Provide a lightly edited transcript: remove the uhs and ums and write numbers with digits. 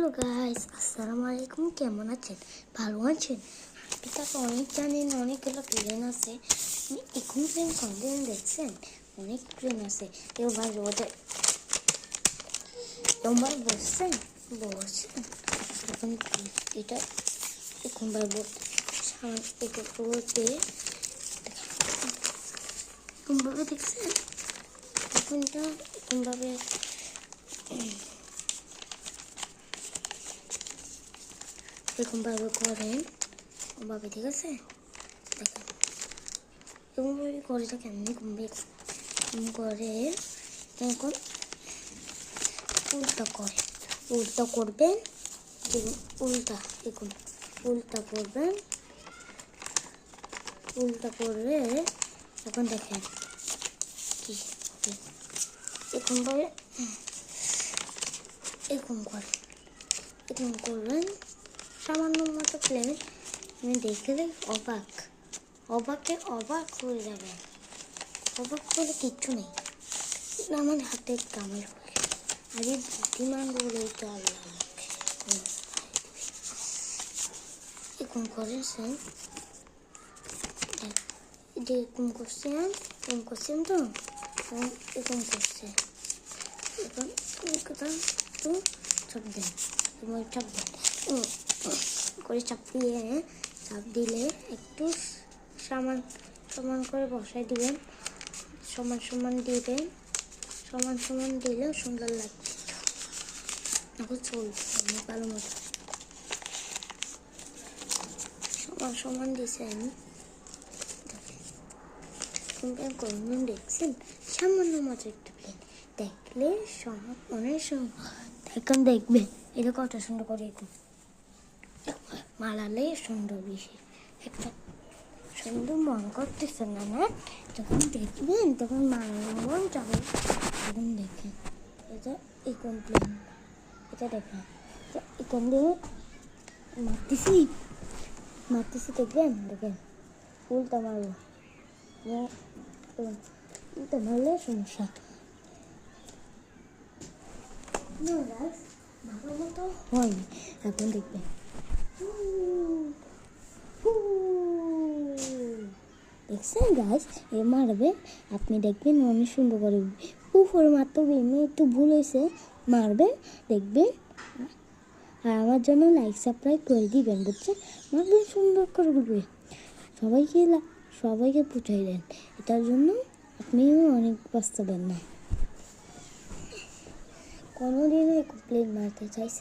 Hello guys, আসসালামু আলাইকুম। কেমন আছেন? ভালো আছেন? আপনি তো অনেক জানেন, অনেকগুলো প্লেন আছে। এখন প্লেন কোনদিন দেখছেন? অনেক প্লেন আছে। এবার রোদে এবার বসছেন এখন এটা এখন এটা রোদে এরকমভাবে দেখছেন। এখনটা এরকমভাবে এরকমভাবে করেন ওভাবে, ঠিক আছে? দেখেন এরকমভাবে করে থাকে, এমনি কমবে করে এখন উল্টা করবেন। দেখুন উল্টা করবেন, উল্টা করলে এখন দেখেন কি এরকমভাবে এরকম করবেন সামান্য মতো প্লেন। আমি দেখলে অবাক হয়ে যাবেন। অবাক করে কিচ্ছু নেই, আমার হাতে কামাল করে আরে বুদ্ধিমান বলেই তো আল্লাহ এরকম করেছেন। এরকম করছেন তো এরকম করছে। এখন কোথাও একটু চাপ দেন, করে চাপ দিলে একটু সমান সমান করে বসাই দিবেন। সমান দিলে সুন্দর লাগবে। এখন চলবে ভালো মতো সমান দিয়েছেন। কোনদিন দেখছেন সামান্য মতো একটা প্লেন দেখলে অনেক এখন দেখবেন এটা কত সুন্দর করে মালালে সুন্দর বেশি একটা সুন্দর মন করতেছে না যখন দেখবেন তখন মালানো মন যাবে। তখন দেখেন এটা এখন প্লেন, এটা দেখেন এখান দিয়ে মারতেছি দেখেন উল্টা মারবো, উল্টা মারলে সমস্যা ভালো মতো হয়নি। এখন দেখবেন দেখছেন গাছ এ মারবে, আপনি দেখবেন অনেক সুন্দর করে উপরে মারতে হবে। এমনি একটু ভুল হয়েছে, মারবেন দেখবেন। আর আমার জন্য লাইক সাবস্ক্রাইব করে দিবেন, বুঝছেন? মারবেন সুন্দর করে উঠবে, সবাইকে পুষাই দেন। এটার জন্য আপনিও অনেক বাঁচতে দেন না। কোনোদিনও প্লেন মারতে চাইছেন?